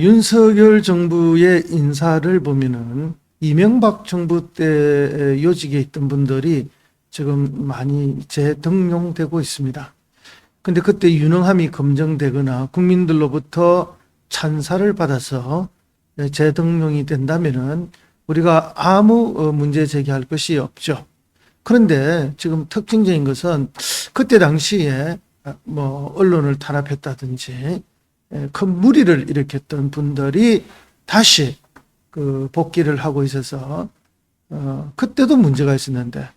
윤석열 정부의 인사를 보면은 이명박 정부 때 요직에 있던 분들이 지금 많이 재등용되고 있습니다. 근데 그때 유능함이 검증되거나 국민들로부터 찬사를 받아서 재등용이 된다면은 우리가 아무 문제 제기할 것이 없죠. 그런데 지금 특징적인 것은 그때 당시에 언론을 탄압했다든지 큰 무리를 일으켰던 분들이 다시 복귀를 하고 있어서 그때도 문제가 있었는데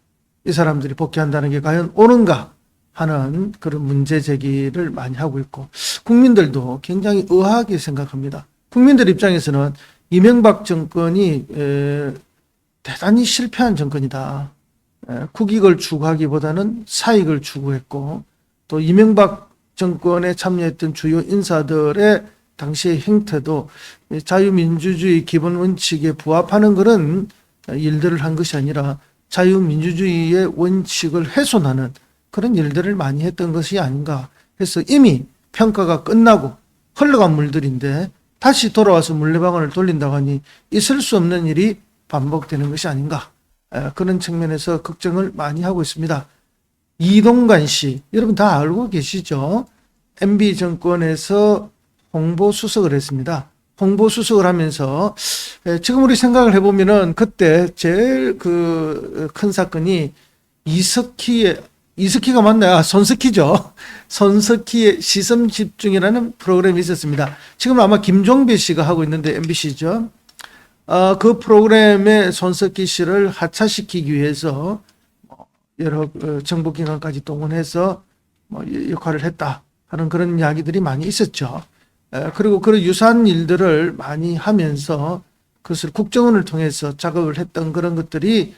이 사람들이 복귀한다는 게 과연 옳은가 하는 그런 문제 제기를 많이 하고 있고, 국민들도 굉장히 의아하게 생각합니다. 국민들 입장에서는 이명박 정권이 대단히 실패한 정권이다. 국익을 추구하기보다는 사익을 추구했고, 또 이명박 정권에 참여했던 주요 인사들의 당시의 행태도 자유민주주의 기본 원칙에 부합하는 그런 일들을 한 것이 아니라 자유민주주의의 원칙을 훼손하는 그런 일들을 많이 했던 것이 아닌가 해서, 이미 평가가 끝나고 흘러간 물들인데 다시 돌아와서 물레방아를 돌린다고 하니 있을 수 없는 일이 반복되는 것이 아닌가, 그런 측면에서 걱정을 많이 하고 있습니다. 이동관 씨, 여러분 다 알고 계시죠? MB 정권에서 홍보수석을 했습니다. 홍보수석을 하면서 지금 우리 생각을 해보면은 그때 제일 큰 사건이 이석희가 맞나요? 손석희죠. 손석희의 시선집중이라는 프로그램이 있었습니다. 지금 아마 김종배 씨가 하고 있는데 MBC죠. 그 프로그램에 손석희 씨를 하차시키기 위해서 여러 정보기관까지 동원해서 역할을 했다 하는 그런 이야기들이 많이 있었죠. 그리고 그런 유사한 일들을 많이 하면서 그것을 국정원을 통해서 작업을 했던 그런 것들이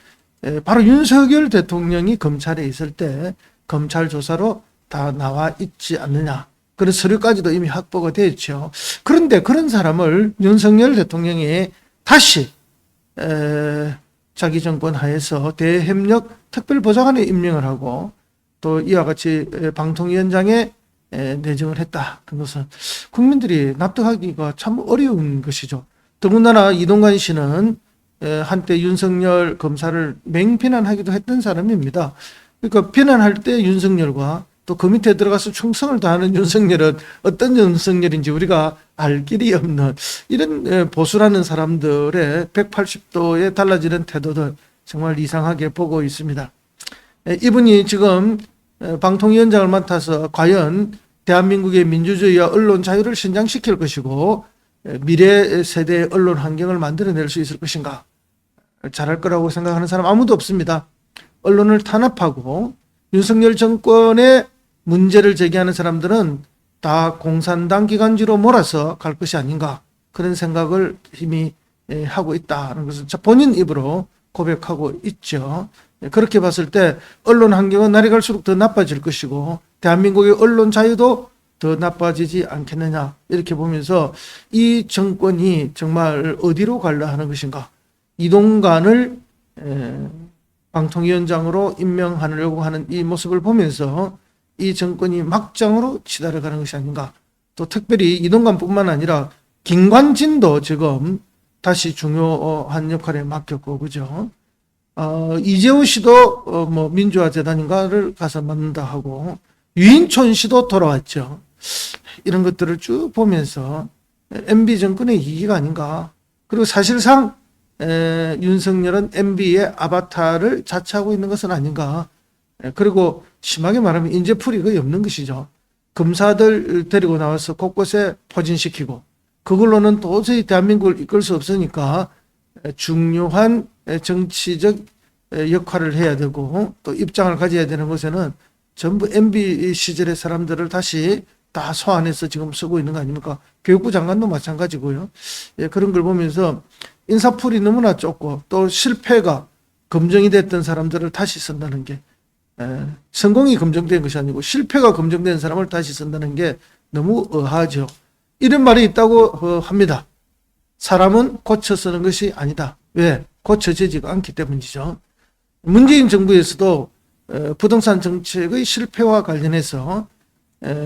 바로 윤석열 대통령이 검찰에 있을 때 검찰 조사로 다 나와 있지 않느냐, 그런 서류까지도 이미 확보가 되었죠. 그런데 그런 사람을 윤석열 대통령이 다시 자기 정권 하에서 대협력 특별보좌관에 임명을 하고 또 이와 같이 방통위원장에 내정을 했다. 그것은 국민들이 납득하기가 참 어려운 것이죠. 더군다나 이동관 씨는 한때 윤석열 검사를 맹비난하기도 했던 사람입니다. 그러니까 비난할 때 윤석열과 또 그 밑에 들어가서 충성을 다하는 윤석열은 어떤 윤석열인지 우리가 알 길이 없는 이런 보수라는 사람들의 180도에 달라지는 태도들 정말 이상하게 보고 있습니다. 이분이 지금 방통위원장을 맡아서 과연 대한민국의 민주주의와 언론 자유를 신장시킬 것이고 미래 세대의 언론 환경을 만들어낼 수 있을 것인가, 잘할 거라고 생각하는 사람 아무도 없습니다. 언론을 탄압하고 윤석열 정권의 문제를 제기하는 사람들은 다 공산당 기관지로 몰아서 갈 것이 아닌가, 그런 생각을 이미 하고 있다는 것을 본인 입으로 고백하고 있죠. 그렇게 봤을 때 언론 환경은 날이 갈수록 더 나빠질 것이고 대한민국의 언론 자유도 더 나빠지지 않겠느냐, 이렇게 보면서 이 정권이 정말 어디로 가려 하는 것인가, 이동관을 방통위원장으로 임명하려고 하는 이 모습을 보면서 이 정권이 막장으로 치달아가는 것이 아닌가. 또 특별히 이동관뿐만 아니라 김관진도 지금 다시 중요한 역할에 맡겼고, 그죠? 이재호 씨도 민주화 재단인가를 가서 맡는다 하고, 유인촌 씨도 돌아왔죠. 이런 것들을 쭉 보면서 MB 정권의 위기가 아닌가. 그리고 사실상 윤석열은 MB의 아바타를 자처하고 있는 것은 아닌가. 그리고 심하게 말하면 인재풀이 거의 없는 것이죠. 검사들 데리고 나와서 곳곳에 포진시키고 그걸로는 도저히 대한민국을 이끌 수 없으니까 중요한 정치적 역할을 해야 되고 또 입장을 가져야 되는 곳에는 전부 MB 시절의 사람들을 다시 다 소환해서 지금 쓰고 있는 거 아닙니까? 교육부 장관도 마찬가지고요. 그런 걸 보면서 인사풀이 너무나 좁고 또 실패가 검증이 됐던 사람들을 다시 쓴다는 게, 성공이 검증된 것이 아니고 실패가 검증된 사람을 다시 쓴다는 게 너무 의아하죠. 이런 말이 있다고 합니다. 사람은 고쳐 쓰는 것이 아니다. 왜? 고쳐지지가 않기 때문이죠. 문재인 정부에서도 부동산 정책의 실패와 관련해서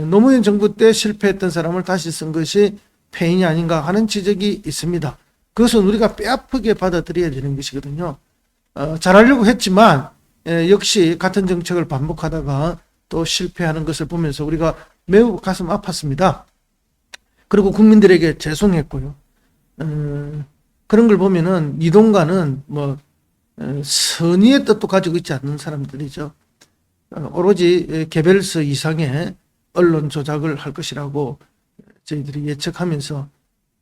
노무현 정부 때 실패했던 사람을 다시 쓴 것이 패인이 아닌가 하는 지적이 있습니다. 그것은 우리가 뼈아프게 받아들여야 되는 것이거든요. 잘하려고 했지만 역시 같은 정책을 반복하다가 또 실패하는 것을 보면서 우리가 매우 가슴 아팠습니다. 그리고 국민들에게 죄송했고요. 그런 걸 보면은 이동관은 뭐 선의의 뜻도 가지고 있지 않는 사람들이죠. 오로지 개별서 이상의 언론 조작을 할 것이라고 저희들이 예측하면서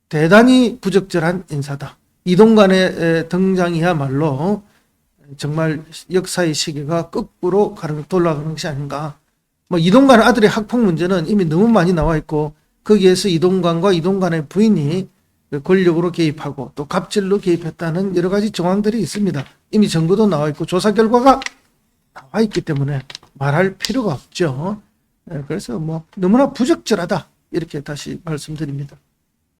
대단히 부적절한 인사다. 이동관의 등장이야말로 정말 역사의 시계가 거꾸로 돌아가는 것이 아닌가. 뭐 이동관 아들의 학폭 문제는 이미 너무 많이 나와 있고 거기에서 이동관과 이동관의 부인이 권력으로 개입하고 또 갑질로 개입했다는 여러 가지 정황들이 있습니다. 이미 증거도 나와 있고 조사 결과가 나와 있기 때문에 말할 필요가 없죠. 그래서 뭐 너무나 부적절하다 이렇게 다시 말씀드립니다.